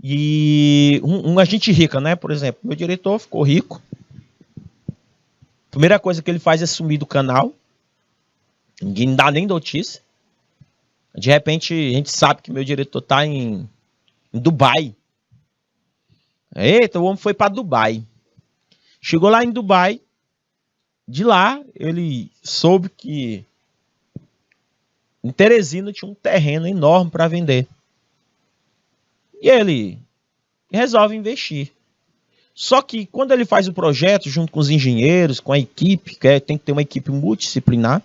e uma gente rica, né? Por exemplo, meu diretor ficou rico. A primeira coisa que ele faz é sumir do canal. Ninguém dá nem notícia. De repente, a gente sabe que meu diretor está em Dubai. Eita, o homem foi para Dubai. Chegou lá em Dubai. De lá, ele soube que em Teresina tinha um terreno enorme para vender. E ele resolve investir. Só que quando ele faz o projeto, junto com os engenheiros, com a equipe, que tem que ter uma equipe multidisciplinar.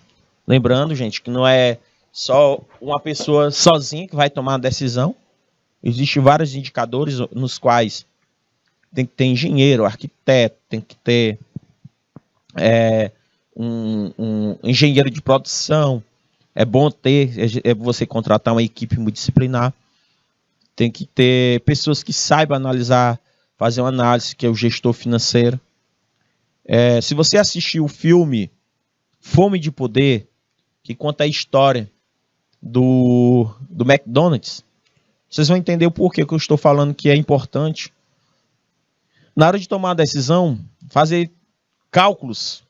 Lembrando, gente, que não é só uma pessoa sozinha que vai tomar a decisão. Existem vários indicadores nos quais tem que ter engenheiro, arquiteto, tem que ter um engenheiro de produção. É bom você contratar uma equipe multidisciplinar. Tem que ter pessoas que saibam analisar, fazer uma análise, que é o gestor financeiro. Se você assistir o filme Fome de Poder, que conta a história do McDonald's, vocês vão entender o porquê que eu estou falando que é importante. Na hora de tomar a decisão, fazer cálculos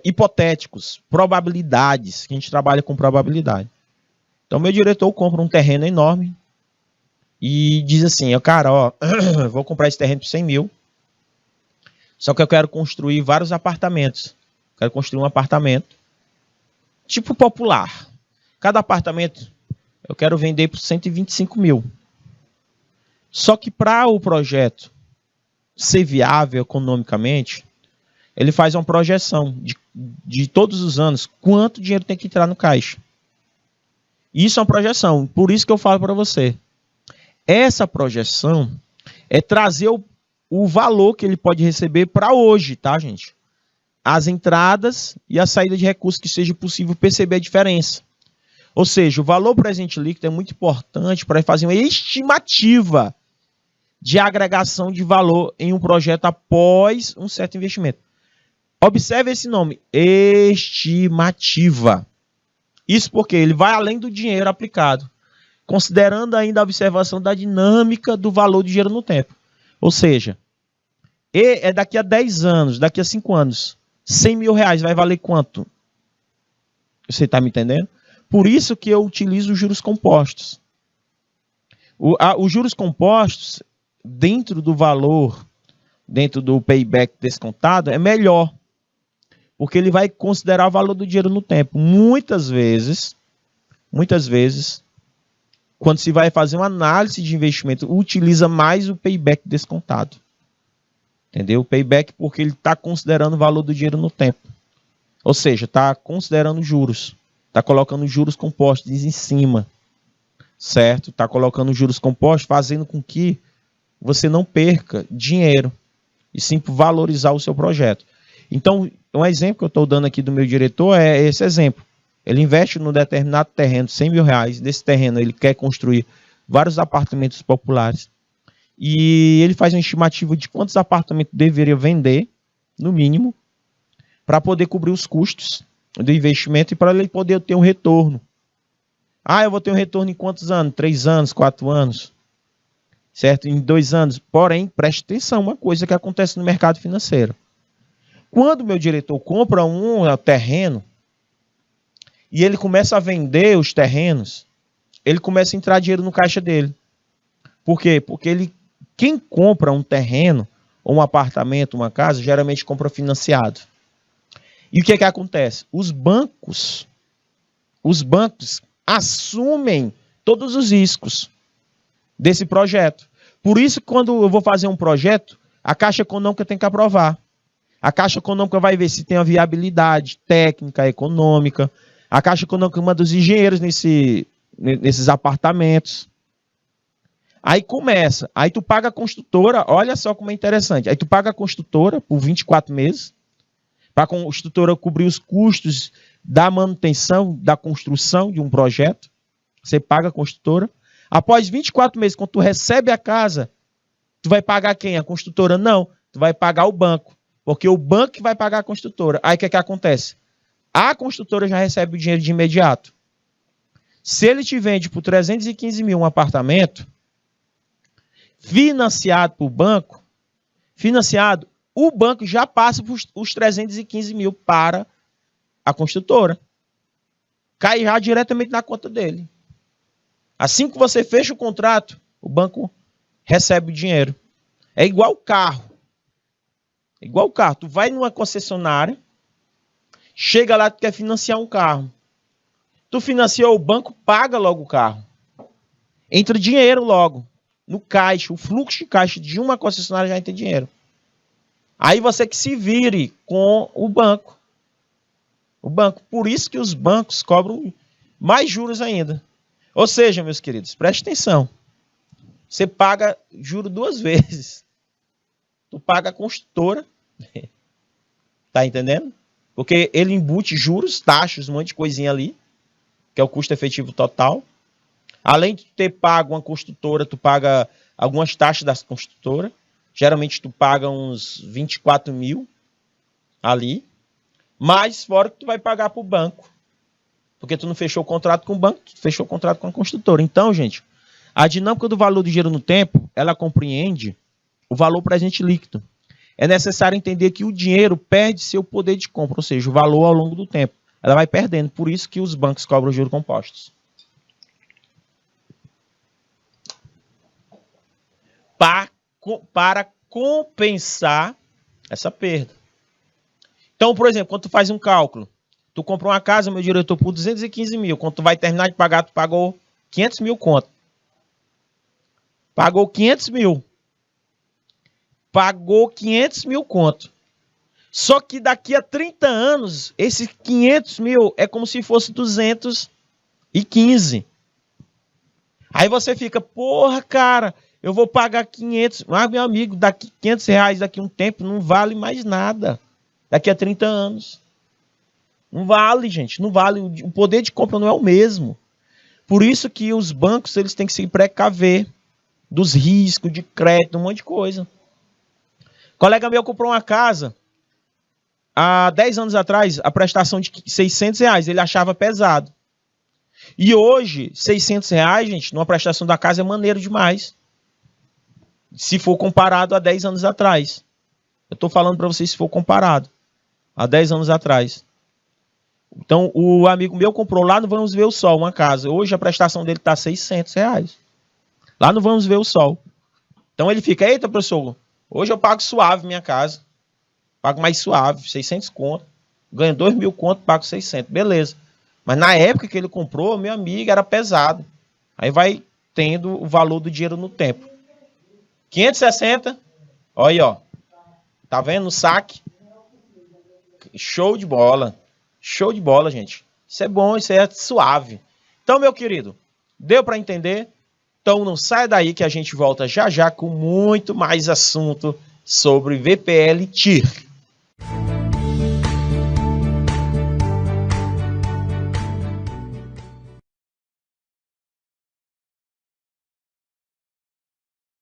hipotéticos, probabilidades, que a gente trabalha com probabilidade. Então, meu diretor compra um terreno enorme e diz assim, cara, ó, vou comprar esse terreno por 100 mil, só que eu quero construir vários apartamentos. Quero construir um apartamento tipo popular. Cada apartamento eu quero vender por 125 mil. Só que para o projeto ser viável economicamente, ele faz uma projeção de todos os anos quanto dinheiro tem que entrar no caixa. Isso é uma projeção, por isso que eu falo para você. Essa projeção é trazer o valor que ele pode receber para hoje, tá, gente? As entradas e a saída de recursos que seja possível perceber a diferença. Ou seja, o valor presente líquido é muito importante para fazer uma estimativa de agregação de valor em um projeto após um certo investimento. Observe esse nome, estimativa. Isso porque ele vai além do dinheiro aplicado, considerando ainda a observação da dinâmica do valor do dinheiro no tempo. Ou seja, é daqui a 10 anos, daqui a 5 anos, 100 mil reais vai valer quanto? Você está me entendendo? Por isso que eu utilizo os juros compostos. Os juros compostos, dentro do valor, dentro do payback descontado, é melhor. Porque ele vai considerar o valor do dinheiro no tempo. Muitas vezes, quando se vai fazer uma análise de investimento, utiliza mais o payback descontado. Entendeu? O payback porque ele está considerando o valor do dinheiro no tempo. Ou seja, está considerando juros. Está colocando juros compostos em cima. Certo? Está colocando juros compostos, fazendo com que você não perca dinheiro. E sim valorizar o seu projeto. Então, um exemplo que eu estou dando aqui do meu diretor é esse exemplo. Ele investe num determinado terreno, 100 mil reais. Nesse terreno ele quer construir vários apartamentos populares. E ele faz uma estimativa de quantos apartamentos deveria vender, no mínimo, para poder cobrir os custos do investimento e para ele poder ter um retorno. Ah, eu vou ter um retorno em quantos anos? 3 anos, 4 anos? Certo? Em 2 anos. Porém, preste atenção, uma coisa que acontece no mercado financeiro. Quando o meu diretor compra um terreno e ele começa a vender os terrenos, ele começa a entrar dinheiro no caixa dele. Por quê? Porque quem compra um terreno, ou um apartamento, uma casa, geralmente compra financiado. E o que é que acontece? Os bancos assumem todos os riscos desse projeto. Por isso, quando eu vou fazer um projeto, a Caixa Econômica tem que aprovar. A Caixa Econômica vai ver se tem a viabilidade técnica, econômica. A Caixa Econômica manda os engenheiros nesses apartamentos. Aí começa. Aí tu paga a construtora, olha só como é interessante. Aí tu paga a construtora por 24 meses, para a construtora cobrir os custos da manutenção, da construção de um projeto. Você paga a construtora. Após 24 meses, quando tu recebe a casa, tu vai pagar quem? A construtora? Não, tu vai pagar o banco. Porque o banco que vai pagar a construtora. Aí o que acontece? A construtora já recebe o dinheiro de imediato. Se ele te vende por 315 mil um apartamento, financiado por banco, o banco já passa os 315 mil para a construtora. Cai já diretamente na conta dele. Assim que você fecha o contrato, o banco recebe o dinheiro. É igual carro. Tu vai numa concessionária, chega lá, tu quer financiar um carro. Tu financiou, o banco paga logo o carro. Entra dinheiro logo no caixa. O fluxo de caixa de uma concessionária já entra dinheiro. Aí você que se vire com o banco. Por isso que os bancos cobram mais juros ainda. Ou seja, meus queridos, preste atenção. Você paga juro 2 vezes. Tu paga a construtora. Tá entendendo? Porque ele embute juros, taxas, um monte de coisinha ali, que é o custo efetivo total. Além de ter pago uma construtora, tu paga algumas taxas da construtora. Geralmente tu paga uns 24 mil ali. Mais fora que tu vai pagar para o banco. Porque tu não fechou o contrato com o banco, tu fechou o contrato com a construtora. Então, gente, a dinâmica do valor do dinheiro no tempo, ela compreende o valor presente líquido. É necessário entender que o dinheiro perde seu poder de compra, ou seja, o valor ao longo do tempo. Ela vai perdendo, por isso que os bancos cobram juros compostos. Para compensar essa perda. Então, por exemplo, quando tu faz um cálculo, tu comprou uma casa, meu diretor, por 215 mil. Quando tu vai terminar de pagar, tu pagou 500 mil conto. Pagou 500 mil. pagou 500 mil conto. Só que daqui a 30 anos, esses 500 mil é como se fosse 215. Aí você fica, porra, cara, eu vou pagar 500. Mas, meu amigo, daqui 500 reais, daqui a um tempo, não vale mais nada. Daqui a 30 anos. Não vale, gente, não vale. O poder de compra não é o mesmo. Por isso que os bancos, eles têm que se precaver dos riscos de crédito, um monte de coisa. Um colega meu comprou uma casa há 10 anos atrás, a prestação de 600 reais, ele achava pesado. E hoje, 600 reais, gente, numa prestação da casa é maneiro demais. Se for comparado a 10 anos atrás. Eu estou falando para vocês se for comparado a 10 anos atrás. Então, o amigo meu comprou lá no Vamos Ver o Sol, uma casa. Hoje a prestação dele está 600 reais. Lá no Vamos Ver o Sol. Então ele fica, eita, professor, hoje eu pago suave minha casa. Pago mais suave, 600 conto. Ganho 2 mil conto, pago 600. Beleza. Mas na época que ele comprou, meu amigo, era pesado. Aí vai tendo o valor do dinheiro no tempo. 560. Olha aí, ó. Tá vendo o saque? Show de bola. Show de bola, gente. Isso é bom, isso é suave. Então, meu querido, deu para entender? Então não sai daí que a gente volta já já com muito mais assunto sobre VPL TIR.